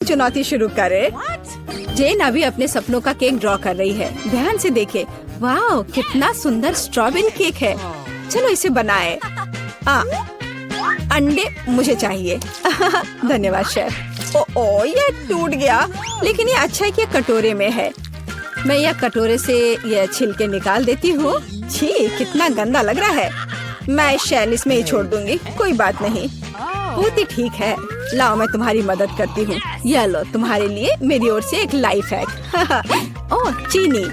चुनौती शुरू करे। जेन अभी अपने सपनों का केक ड्रॉ कर रही है। ध्यान से देखे। वाह, कितना सुंदर स्ट्रॉबेरी केक है। चलो इसे बनाए। अंडे मुझे चाहिए। धन्यवाद शेफ। ओ, ये टूट गया, लेकिन ये अच्छा है कि कटोरे में है। मैं यह कटोरे से यह छिलके निकाल देती हूँ। छी, कितना गंदा लग रहा है। मैं इस शैल इसमें ही छोड़ दूंगी, कोई बात नहीं। बहुत ही ठीक है। लाओ, मैं तुम्हारी मदद करती हूँ। यह लो, तुम्हारे लिए मेरी ओर से एक लाइफ हैक। ओह, चीनी।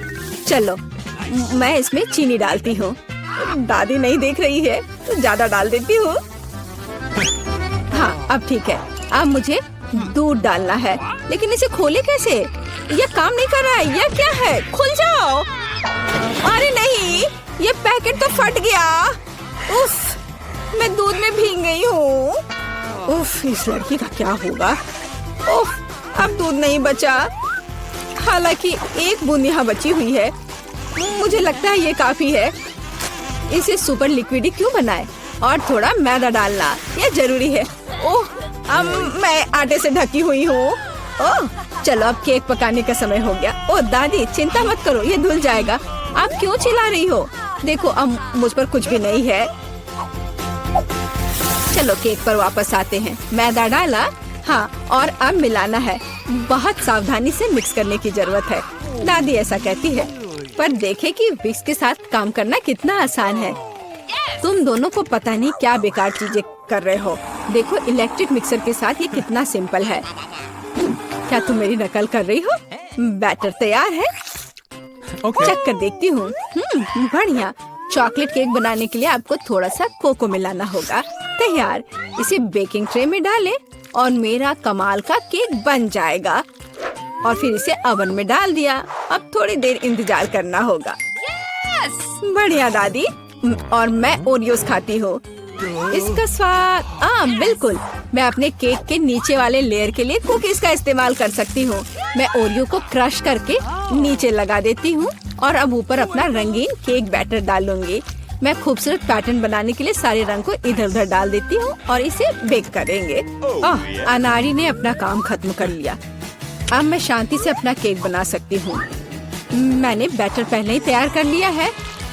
चलो, मैं इसमें चीनी डालती हूँ। दादी नहीं देख रही है तो ज्यादा डाल देती हूँ। हाँ, अब ठीक है। अब मुझे दूध डालना है, लेकिन इसे खोले कैसे? यह काम नहीं कर रहा है। यह क्या है? खुल जाओ। अरे नहीं, ये पैकेट तो फट गया। उफ, मैं दूध में भीग गई हूँ। उफ, इस लड़की का क्या होगा? उफ, अब दूध नहीं बचा। हालांकि एक बूंद यहाँ बची हुई है। मुझे लगता है ये काफी है। इसे सुपर लिक्विड क्यों बनाए? और थोड़ा मैदा डालना, ये जरूरी है। ओह, अब मैं आटे से ढकी हुई हूँ। ओह, चलो अब केक पकाने का समय हो गया। ओह दादी, चिंता मत करो, ये धुल जाएगा। आप क्यों चिल्ला रही हो? देखो, अब मुझ पर कुछ भी नहीं है। चलो केक पर वापस आते हैं। मैदा डाला, हाँ, और अब मिलाना है। बहुत सावधानी से मिक्स करने की जरूरत है। दादी ऐसा कहती है, पर देखे कि विक्स के साथ काम करना कितना आसान है। तुम दोनों को पता नहीं क्या बेकार चीजें कर रहे हो। देखो, इलेक्ट्रिक मिक्सर के साथ ये कितना सिंपल है। क्या तुम मेरी नकल कर रही हो? बैटर तैयार है। चेक कर देखती हूँ। बढ़िया। चॉकलेट केक बनाने के लिए आपको थोड़ा सा कोको मिलाना होगा। तैयार। इसे बेकिंग ट्रे में डालें और मेरा कमाल का केक बन जाएगा। और फिर इसे ओवन में डाल दिया। अब थोड़ी देर इंतजार करना होगा। बढ़िया दादी। और मैं ओरियोस खाती हूँ। इसका स्वाद बिल्कुल। मैं अपने केक के नीचे वाले लेयर के लिए कुकीज का इस्तेमाल कर सकती हूँ। मैं ओरियो को क्रश करके नीचे लगा देती हूँ और अब ऊपर अपना रंगीन केक बैटर डालूंगी। मैं खूबसूरत पैटर्न बनाने के लिए सारे रंग को इधर उधर डाल देती हूँ और इसे बेक करेंगे। अनाड़ी ने अपना काम खत्म कर लिया। अब मैं शांति से अपना केक बना सकती हूँ। मैंने बैटर पहले ही तैयार कर लिया है।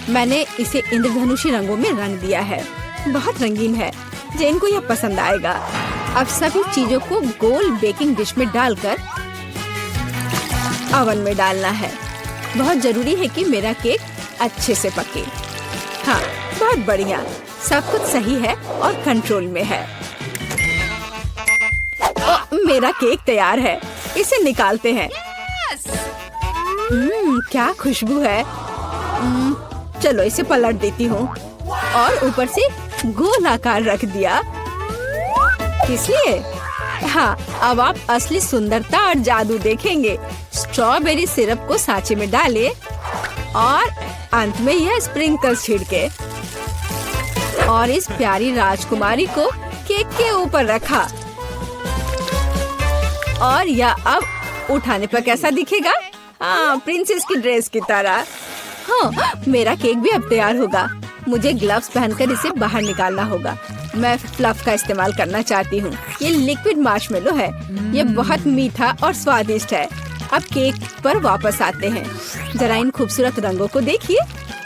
मैंने इसे इंद्रधनुषी रंगों में रंग दिया है। बहुत रंगीन है। जेन को यह पसंद आएगा। अब सभी चीजों को गोल बेकिंग डिश में डालकर ओवन में डालना है। बहुत जरूरी है कि मेरा केक अच्छे से पके। हाँ, बहुत बढ़िया। सब कुछ सही है और कंट्रोल में है। मेरा केक तैयार है। इसे निकालते हैं। क्या खुशबू है। चलो इसे पलट देती हूँ और ऊपर से गोल आकार रख दिया। किस लिए? हाँ, अब आप असली सुंदरता और जादू देखेंगे। स्ट्रॉबेरी सिरप को सांचे में डालें और अंत में यह स्प्रिंकल्स छिड़के और इस प्यारी राजकुमारी को केक के ऊपर रखा। और यह अब उठाने पर कैसा दिखेगा? हाँ, प्रिंसेस की ड्रेस की तरह। हाँ, मेरा केक भी अब तैयार होगा। मुझे ग्लव्स पहनकर इसे बाहर निकालना होगा। मैं फ्लफ का इस्तेमाल करना चाहती हूँ। ये लिक्विड मार्शमेलो है। ये बहुत मीठा और स्वादिष्ट है। अब केक पर वापस आते हैं। जरा इन खूबसूरत रंगों को देखिए।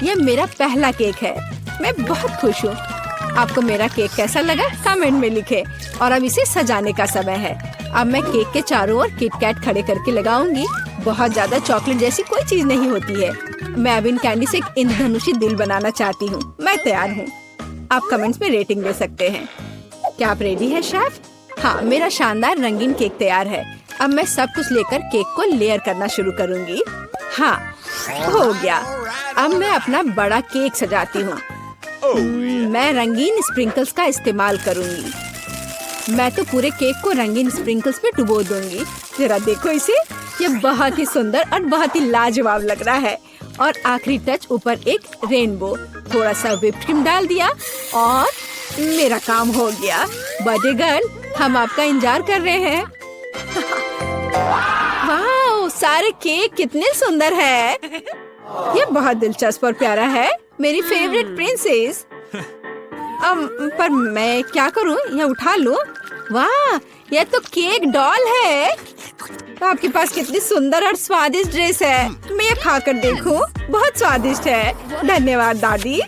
यह मेरा पहला केक है। मैं बहुत खुश हूँ। आपको मेरा केक कैसा लगा? कमेंट में लिखें। और अब इसे सजाने का समय है। अब मैं केक के चारों ओर किटकैट खड़े करके लगाऊंगी। बहुत ज्यादा चॉकलेट जैसी कोई चीज नहीं होती है। मैं अब इन कैंडी से एक इंद्रधनुषी दिल बनाना चाहती हूँ। मैं तैयार हूँ। आप कमेंट्स में रेटिंग दे सकते हैं। क्या आप रेडी है शेफ? हाँ, मेरा शानदार रंगीन केक तैयार है। अब मैं सब कुछ लेकर केक को लेयर करना शुरू करूँगी। हाँ, हो गया। अब मैं अपना बड़ा केक सजाती हूँ। मैं रंगीन स्प्रिंकल्स का इस्तेमाल करूँगी। मैं तो पूरे केक को रंगीन स्प्रिंकल्स में डुबो दूंगी। जरा देखो इसे। यह बहुत ही सुंदर और बहुत ही लाजवाब लग रहा है। और आखिरी टच ऊपर एक रेनबो। थोड़ा सा व्हिप्ड क्रीम डाल दिया और मेरा काम हो गया। बर्थडे गर्ल, हम आपका इंतजार कर रहे हैं। वाह, सारे केक कितने सुंदर है। ये बहुत दिलचस्प और प्यारा है। मेरी फेवरेट प्रिंसेस। पर मैं क्या करूं? यह उठा लूं? वाह, यह तो केक डॉल है। आपके पास कितनी सुंदर और स्वादिष्ट ड्रेस है। मैं ये खाकर देखूं? बहुत स्वादिष्ट है। धन्यवाद दादी।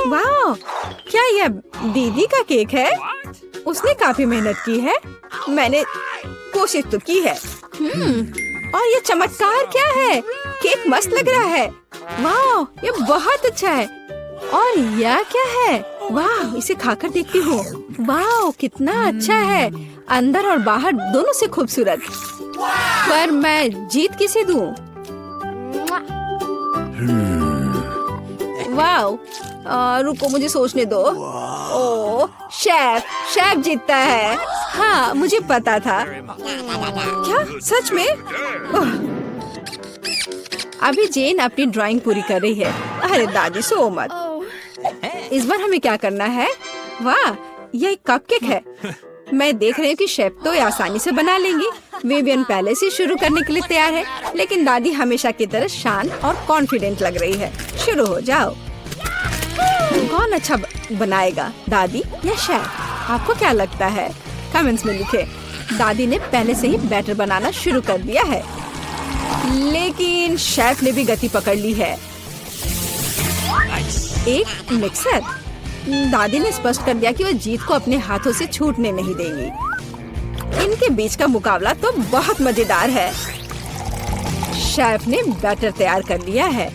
वाह, क्या यह दीदी का केक है? उसने काफी मेहनत की है। मैंने कोशिश तो की है। और ये चमत्कार क्या है? केक मस्त लग रहा है। वाह, ये बहुत अच्छा है। और यह क्या है? वाह, इसे खाकर देखती हूँ। वाह, कितना अच्छा है। अंदर और बाहर दोनों से खूबसूरत। पर मैं जीत किसे दूँ? वाह, रुको मुझे सोचने दो। ओह, शेफ जीतता है। हाँ, मुझे पता था। क्या सच में? अभी जेन अपनी ड्राइंग पूरी कर रही है। अरे दादी, सो मत। इस बार हमें क्या करना है? वाह, यह एक कपकेक है। मैं देख रही हूँ कि शेफ तो ये आसानी से बना लेंगी। विवियन पहले से शुरू करने के लिए तैयार है, लेकिन दादी हमेशा की तरह शांत और कॉन्फिडेंट लग रही है। शुरू हो जाओ। कौन अच्छा बनाएगा, दादी या शेफ? आपको क्या लगता है? कमेंट्स में लिखे। दादी ने पहले से ही बैटर बनाना शुरू कर दिया है, लेकिन शेफ ने भी गति पकड़ ली है। एक मिक्सर। दादी ने स्पष्ट कर दिया कि वो जीत को अपने हाथों से छूटने नहीं देंगी। इनके बीच का मुकाबला तो बहुत मजेदार है। शेफ ने बैटर तैयार कर लिया है।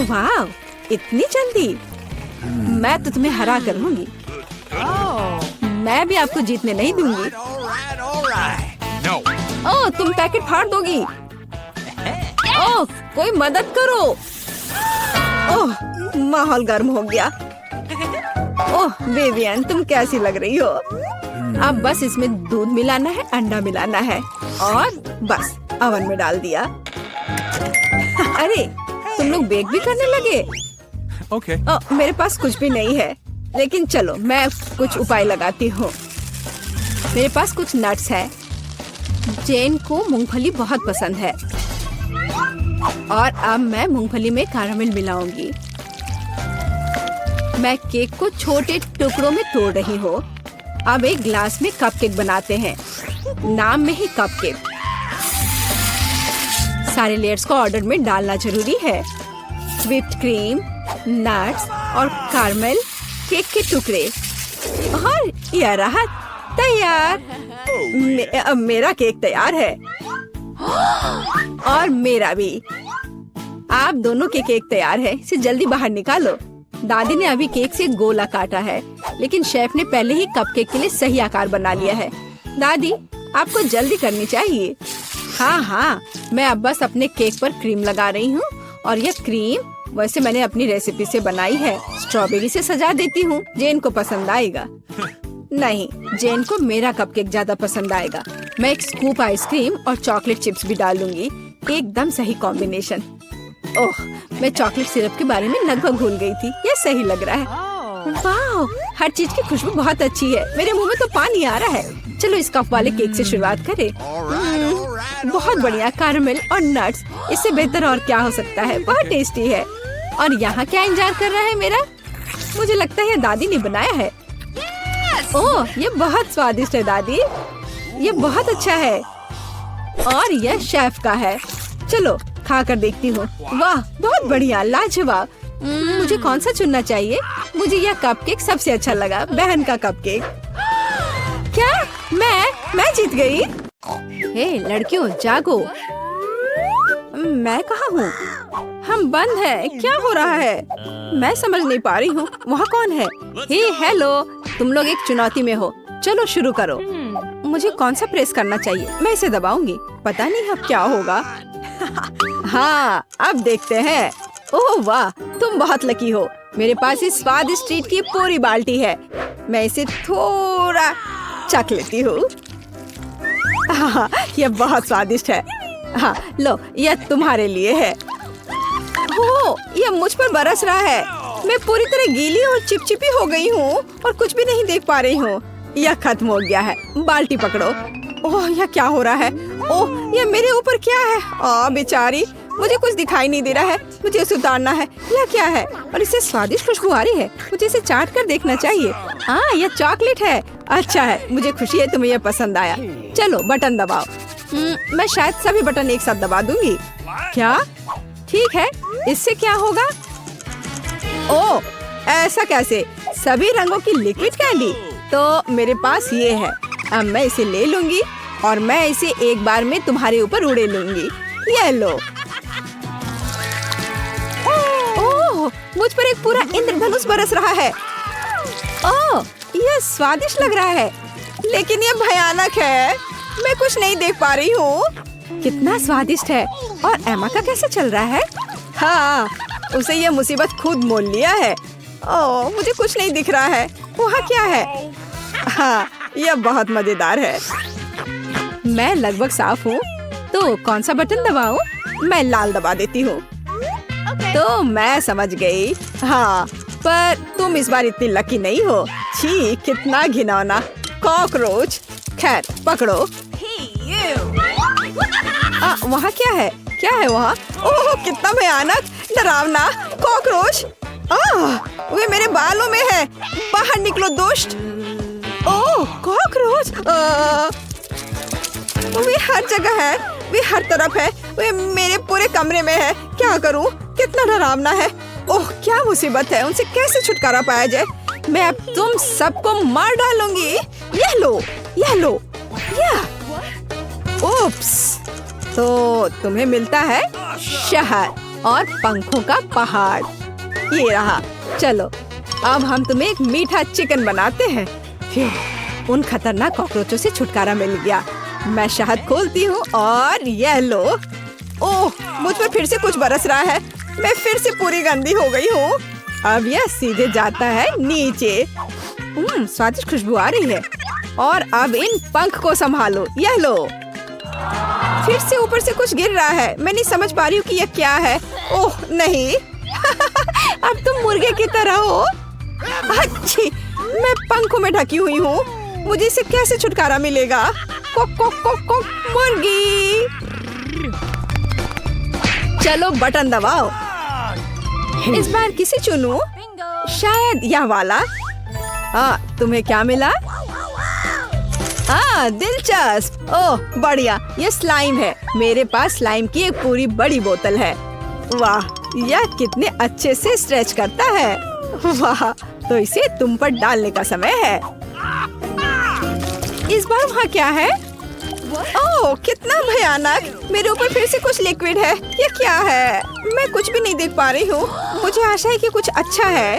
वाह, इतनी जल्दी! मैं तो तुम्हें हरा कर लूंगी। मैं भी आपको जीतने नहीं दूंगी। ओह, तुम पैकेट फाड़ दोगी। ओह, कोई मदद करो। ओह, माहौल गर्म हो गया। ओह विवियन, तुम कैसी लग रही हो? अब बस इसमें दूध मिलाना है, अंडा मिलाना है और बस ओवन में डाल दिया। अरे, तुम लोग बेक भी करने लगे? ओके। मेरे पास कुछ भी नहीं है, लेकिन चलो मैं कुछ उपाय लगाती हूँ। मेरे पास कुछ नट्स है। जेन को मूंगफली बहुत पसंद है और अब मैं मूंगफली में कैरामेल मिलाऊंगी। मैं केक को छोटे टुकड़ों में तोड़ रही हूँ। अब एक ग्लास में कपकेक बनाते हैं। नाम में ही कपकेक। सारे लेयर्स को ऑर्डर में डालना जरूरी है। व्हिप्ड क्रीम, नट्स और कैरामेल, केक के टुकड़े और यह रहा तैयार। अब मेरा केक तैयार है और मेरा भी। आप दोनों के केक तैयार है। इसे जल्दी बाहर निकालो। दादी ने अभी केक से गोला काटा है, लेकिन शेफ ने पहले ही कपकेक के लिए सही आकार बना लिया है। दादी, आपको जल्दी करनी चाहिए। हाँ, मैं अब बस अपने केक पर क्रीम लगा रही हूँ और यह क्रीम वैसे मैंने अपनी रेसिपी से बनाई है। स्ट्रॉबेरी से सजा देती हूँ। जेन को पसंद आएगा। नहीं, जेन को मेरा कपकेक ज्यादा पसंद आएगा। मैं एक स्कूप आइसक्रीम और चॉकलेट चिप्स भी डालूंगी। एकदम सही कॉम्बिनेशन। ओह, मैं चॉकलेट सिरप के बारे में लगभग भूल गई थी। यह सही लग रहा है। वाह, हर चीज की खुशबू बहुत अच्छी है। मेरे मुंह में तो पानी आ रहा है। चलो इस कप वाले केक से शुरुआत करें। बहुत बढ़िया, कैरामेल और नट्स। इससे बेहतर और क्या हो सकता है? बहुत टेस्टी है। और यहाँ क्या इंतजार कर रहा है मेरा? मुझे लगता है दादी ने बनाया है। ओह, ये बहुत स्वादिष्ट है दादी। ये बहुत अच्छा है और यह शेफ का है। चलो खा कर देखती हूँ। वाह, बहुत बढ़िया, लाजवाब। मुझे कौन सा चुनना चाहिए? मुझे यह कपकेक सबसे अच्छा लगा। बहन का कपकेक। क्या मैं जीत गई? हे लड़कियों, जागो। मैं कहाँ हूँ? हम बंद है। क्या हो रहा है? मैं समझ नहीं पा रही हूँ। वहाँ कौन है? हे हेलो, तुम लोग एक चुनौती में हो। चलो शुरू करो। मुझे कौन सा प्रेस करना चाहिए? मैं इसे दबाऊंगी। पता नहीं अब क्या होगा। हाँ, अब देखते हैं। ओह वाह, तुम बहुत लकी हो। मेरे पास इस स्वादिष्ट ट्रीट की पूरी बाल्टी है। मैं इसे थोड़ा चख लेती हूँ। हाँ, यह बहुत स्वादिष्ट है। हाँ, लो, यह तुम्हारे लिए है। ओह, यह मुझ पर बरस रहा है। मैं पूरी तरह गीली और चिपचिपी हो गई हूँ और कुछ भी नहीं देख पा रही हूँ। यह खत्म हो गया है। बाल्टी पकड़ो। ओह, यह क्या हो रहा है? ओह, यह मेरे ऊपर क्या है? बेचारी, मुझे कुछ दिखाई नहीं दे रहा है। मुझे इसे उतारना है। यह क्या है? और इससे स्वादिष्ट खुशबू आ रही है। मुझे इसे चाट कर देखना चाहिए। हाँ, यह चॉकलेट है। अच्छा है, मुझे खुशी है तुम्हें यह पसंद आया। चलो बटन दबाओ। मैं शायद सभी बटन एक साथ दबा दूंगी। क्या? ठीक है, इससे क्या होगा? ओह, ऐसा कैसे? सभी रंगों की लिक्विड कैंडी। तो मेरे पास ये है। अब मैं इसे ले लूंगी और मैं इसे एक बार में तुम्हारे ऊपर उड़े लूंगी। ये लो। ओह, मुझ पर एक पूरा इंद्रधनुष बरस रहा है। ओह, यह स्वादिष्ट लग रहा है, लेकिन यह भयानक है। मैं कुछ नहीं देख पा रही हूँ। कितना स्वादिष्ट है। और एमा का कैसे चल रहा है? हाँ, उसे यह मुसीबत खुद मोल लिया है। ओह, मुझे कुछ नहीं दिख रहा है। वहाँ क्या है? हाँ, यह बहुत मजेदार है। मैं लगभग साफ हूँ, तो कौन सा बटन दबाऊं? मैं लाल दबा देती हूँ। तो मैं समझ गई। हाँ, पर तुम इस बार इतनी लकी नहीं हो। छी, कितना घिनौना कॉकरोच। खैर, पकड़ो। वहाँ क्या है? क्या है वहाँ? ओह, कितना भयानक, डरावना कॉकरोच। वे मेरे बालों में है। बाहर निकलो दुष्ट। ओह, कॉकरोच। वे हर जगह है। वे हर तरफ है। वे मेरे पूरे कमरे में है। क्या करूं? कितना डरावना है। ओह, क्या मुसीबत है। उनसे कैसे छुटकारा पाया जाए? मैं अब तुम सबको मार डालूंगी। यह लो, यह लो, यह। ओप्स, तो तुम्हें मिलता है शहर और पंखों का पहाड़। ये रहा। चलो, अब हम तुम्हें एक मीठा चिकन बनाते हैं। फिर उन खतरनाक कॉकरोचों से छुटकारा मिल गया। मैं शहद खोलती हूँ और यह लो। ओह, मुझ पर फिर से कुछ बरस रहा है। मैं फिर से पूरी गंदी हो गई हूँ। अब यह सीधे जाता है नीचे। स्वादिष्ट खुशबू आ रही है। और अब इन पंख को संभालो। यह लो। फिर से ऊपर से कुछ गिर रहा है। मैं नहीं समझ पा रही हूँ कि यह क्या है। ओह नहीं। अब तुम मुर्गे की तरह हो। अच्छी, मैं पंखों में ढकी हुई हूँ। मुझे इसे कैसे छुटकारा मिलेगा? कोक कोक कोक कोक, मुर्गी। चलो बटन दबाओ। इस बार किसे चुनूं? शायद यह वाला। तुम्हें क्या मिला? दिलचस्प। ओह बढ़िया, ये स्लाइम है। मेरे पास स्लाइम की एक पूरी बड़ी बोतल है। वाह, यह कितने अच्छे से स्ट्रेच करता है। वाह, तो इसे तुम पर डालने का समय है। इस बार वहाँ क्या है? ओह, कितना भयानक। मेरे ऊपर फिर से कुछ लिक्विड है। ये क्या है? मैं कुछ भी नहीं देख पा रही हूँ। मुझे आशा है कि कुछ अच्छा है।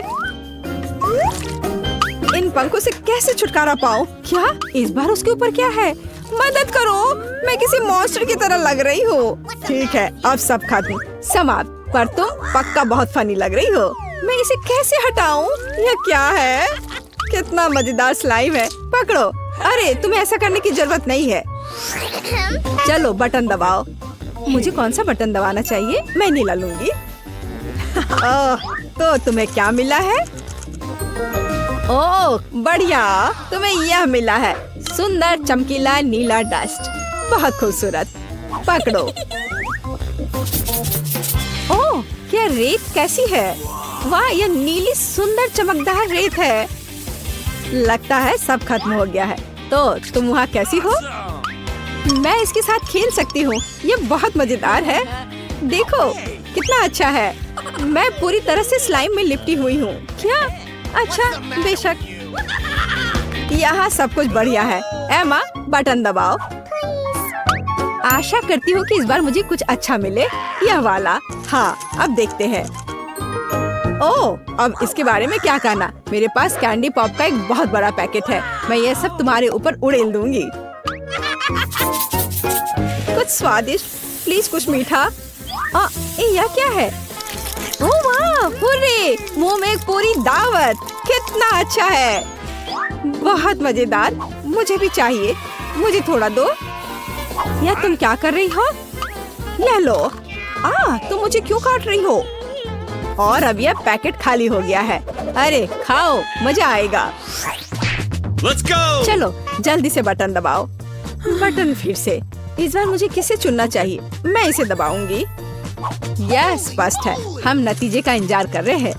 इन पंखों से कैसे छुटकारा पाऊँ? क्या इस बार उसके ऊपर क्या है? मदद करो, मैं किसी मॉन्स्टर की तरह लग रही हूँ। ठीक है, अब सब खत्म, समाप्त। पर तुम पक्का बहुत फनी लग रही हो। मैं इसे कैसे हटाऊं? यह क्या है? कितना मजेदार स्लाइम है। पकड़ो। अरे, तुम्हें ऐसा करने की जरूरत नहीं है। चलो बटन दबाओ। मुझे कौन सा बटन दबाना चाहिए? मैं नीला लूंगी। तो तुम्हें क्या मिला है? ओह बढ़िया, तुम्हें यह मिला है। सुंदर चमकीला नीला डस्ट। बहुत खूबसूरत। पकड़ो। ओह, क्या रेत कैसी है? वाह, यह नीली सुंदर चमकदार रेत है। लगता है सब खत्म हो गया है। तो तुम वहाँ कैसी हो? मैं इसके साथ खेल सकती हूँ। ये बहुत मजेदार है। देखो कितना अच्छा है। मैं पूरी तरह से स्लाइम में लिपटी हुई हूँ। क्या? अच्छा, बेशक। यहाँ सब कुछ बढ़िया है। एमा, बटन दबाओ। आशा करती हूँ कि इस बार मुझे कुछ अच्छा मिले। यह वाला। हाँ, अब देखते हैं। ओह, अब इसके बारे में क्या कहना? मेरे पास कैंडी पॉप का एक बहुत बड़ा पैकेट है। मैं ये सब तुम्हारे ऊपर उड़ेल दूंगी। कुछ स्वादिष्ट, प्लीज कुछ मीठा। यह क्या है? ओह वाह, हुर्रे! मुंह में एक पूरी दावत। कितना अच्छा है। बहुत मजेदार। मुझे भी चाहिए। मुझे थोड़ा दो। यह तुम क्या कर रही हो? ले लो। तुम मुझे क्यों काट रही हो? और अब यह पैकेट खाली हो गया है। अरे खाओ, मजा आएगा। Let's go! चलो जल्दी से बटन दबाओ। बटन फिर से। इस बार मुझे किसे चुनना चाहिए? मैं इसे दबाऊंगी। यह स्पष्ट है, हम नतीजे का इंतजार कर रहे हैं।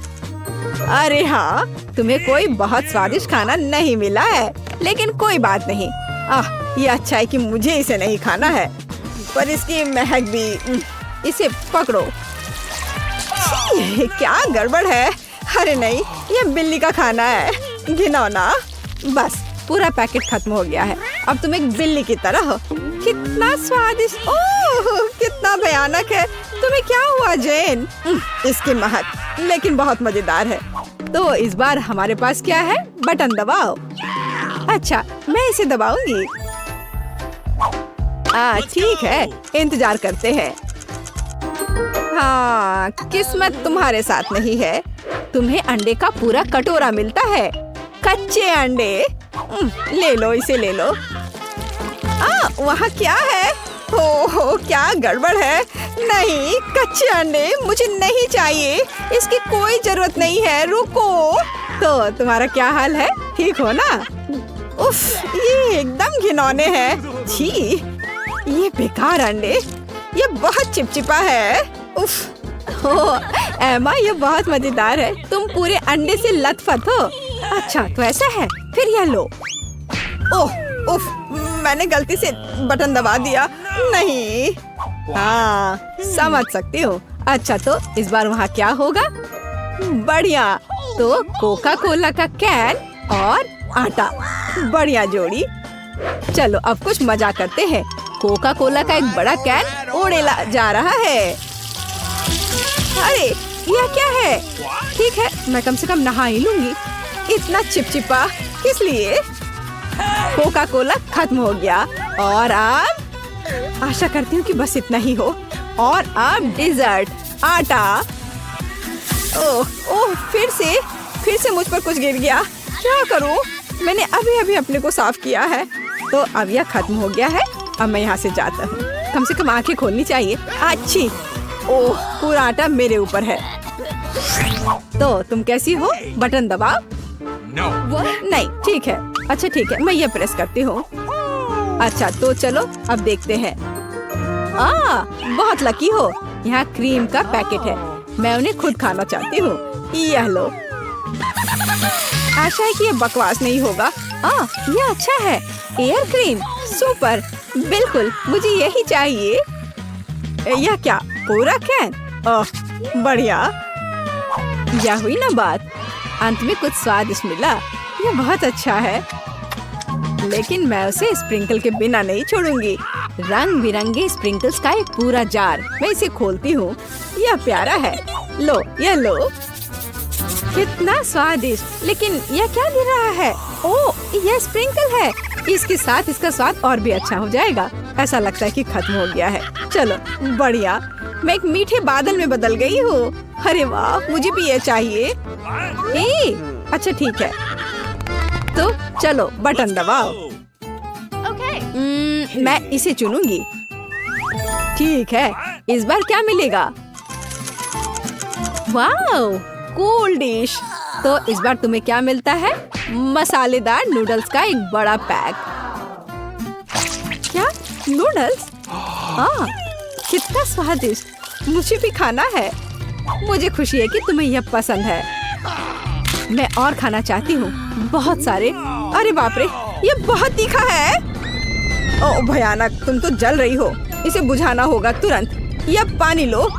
अरे हाँ, तुम्हें कोई बहुत स्वादिष्ट खाना नहीं मिला है, लेकिन कोई बात नहीं। ये अच्छा है कि मुझे इसे नहीं खाना है, पर इसकी महक भी। इसे पकड़ो। छी, क्या गड़बड़ है? अरे नहीं, ये बिल्ली का खाना है, घिनौना। बस पूरा पैकेट खत्म हो गया है। अब तुम एक बिल्ली की तरह हो। कितना स्वादिष्ट, ओह कितना भयानक है। तुम्हें क्या हुआ जेन? इसकी महक लेकिन बहुत मजेदार है। तो इस बार हमारे पास क्या है? बटन दबाओ। अच्छा, मैं इसे दबाऊंगी। ठीक है, इंतजार करते हैं। हाँ, किस्मत तुम्हारे साथ नहीं है। तुम्हें अंडे का पूरा कटोरा मिलता है। कच्चे अंडे। ले लो, इसे ले लो। वहाँ क्या है? ओह, क्या गड़बड़ है? नहीं, कच्चे अंडे मुझे नहीं चाहिए। इसकी कोई जरूरत नहीं है। रुको। तो तुम्हारा क्या हाल है? ठीक हो ना? उफ, ये एकदम घिनौने हैं। छी, ये बेकार अंडे। ये बहुत चिपचिपा है। उफ। एमा, ये बहुत मजेदार है। तुम पूरे अंडे से लथपथ हो। अच्छा, तो ऐसा है? फिर यह लो। ओह, उफ, मैंने गलती से बटन दबा दिया। नहीं। हाँ, समझ सकती हूँ। अच्छा, तो इस बार वहाँ क्या होगा? बढ़िया। तो कोका कोला का कैन और आटा, बढ़िया जोड़ी। चलो अब कुछ मजा करते हैं। कोका कोला का एक बड़ा कैन उड़े जा रहा है। अरे, यह क्या है? ठीक है, मैं कम से कम नहा ही लूंगी। इतना चिपचिपा किस लिए? कोका कोला खत्म हो गया और अब आशा करती हूँ कि बस इतना ही हो। और अब डिजर्ट, आटा। ओह, फिर से मुझ पर कुछ गिर गया। क्या करूँ? मैंने अभी अभी अपने को साफ किया है। तो अब यह खत्म हो गया है। अब मैं यहाँ से जाता हूँ। कम से कम आंखें खोलनी चाहिए। अच्छी। ओह, पूरा आटा मेरे ऊपर है। तो तुम कैसी हो? बटन दबाओ। नहीं, ठीक है। अच्छा ठीक है, मैं ये प्रेस करती हूँ। अच्छा, तो चलो अब देखते हैं। बहुत लकी हो। यहाँ क्रीम का पैकेट है। मैं उन्हें खुद खाना चाहती हूँ। यह लो। आशा है कि ये बकवास नहीं होगा। ये अच्छा है। Air cream, super. बिल्कुल, मुझे यही चाहिए। यह क्या? पूरा कैन? बढ़िया। यह हुई ना बात। अंत में कुछ स्वादिष्ट मिला। यह बहुत अच्छा है, लेकिन मैं उसे स्प्रिंकल के बिना नहीं छोड़ूंगी। रंग बिरंगे स्प्रिंकल्स का एक पूरा जार। मैं इसे खोलती हूँ। यह प्यारा है। लो, यह लो। कितना स्वादिष्ट। लेकिन यह क्या गिर रहा है? ओह, यह स्प्रिंकल है। इसके साथ इसका स्वाद और भी अच्छा हो जाएगा। ऐसा लगता है कि खत्म हो गया है। चलो, बढ़िया। मैं एक मीठे बादल में बदल गई हूँ। अरे वाह, मुझे भी ये चाहिए। अच्छा ठीक है, तो चलो बटन दबाओ। मैं इसे चुनूंगी। ठीक है, इस बार क्या मिलेगा? Wow, cool dish. तो इस बार तुम्हें क्या मिलता है? मसालेदार नूडल्स का एक बड़ा पैक। क्या? नूडल्स? कितना स्वादिष्ट। मुझे भी खाना है। मुझे खुशी है कि तुम्हें यह पसंद है। मैं और खाना चाहती हूँ, बहुत सारे। अरे बाप रे, ये बहुत तीखा है। ओह भयानक, तुम तो जल रही हो। इसे बुझाना होगा तुरंत। यह पानी लो।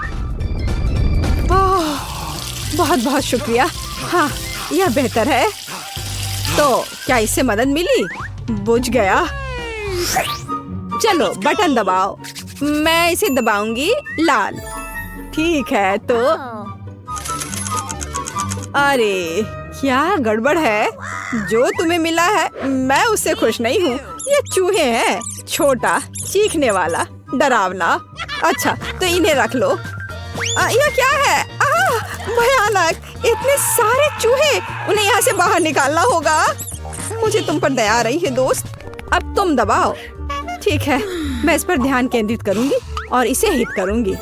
बहुत बहुत शुक्रिया। हाँ, यह बेहतर है। तो क्या इससे मदद मिली? बुझ गया। चलो बटन दबाओ। मैं इसे दबाऊंगी लाल। ठीक है, तो अरे क्या गड़बड़ है? जो तुम्हें मिला है मैं उससे खुश नहीं हूँ। ये चूहे हैं, छोटा, चीखने वाला, डरावना। अच्छा, तो इन्हें रख लो। यह क्या है? भयानक, इतने सारे चूहे। उन्हें यहाँ से बाहर निकालना होगा। मुझे तुम पर दया आ रही है दोस्त। अब तुम दबाओ। ठीक है, मैं इस पर ध्यान केंद्रित करूंगी और इसे हिट करूंगी।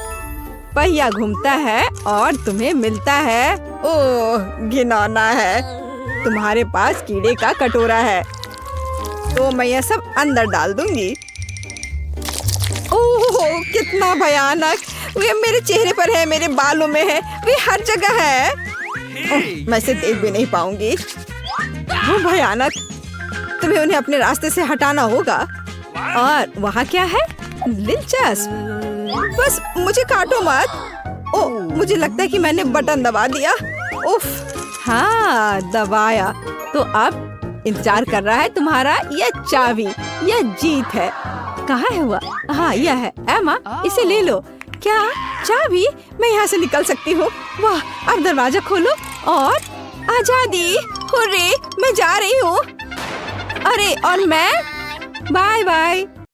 पहिया घूमता है और तुम्हें मिलता है। ओह, घिनौना है। तुम्हारे पास कीड़े का कटोरा है, तो मैं यह सब अंदर डाल दूंगी। ओह, कितना भयानक। वे मेरे चेहरे पर है, मेरे बालों में है, वे हर जगह है। मैं इसे देख भी नहीं पाऊंगी। वो भयानक। तुम्हें उन्हें अपने रास्ते से हटाना होगा। और वहाँ क्या है? दिलचस्प। बस मुझे काटो मत। ओ, मुझे लगता है कि मैंने बटन दबा दिया। उफ, हाँ दबाया। तो अब इंतजार कर रहा है तुम्हारा यह चाबी। यह जीत है। कहाँ है हुआ? हाँ यह है। एमा, इसे ले लो। क्या चाबी? मैं यहाँ से निकल सकती हूँ। वाह, अब दरवाजा खोलो और आजादी। हुर्रे, मैं जा रही हूँ। अरे और मैं? Bye bye.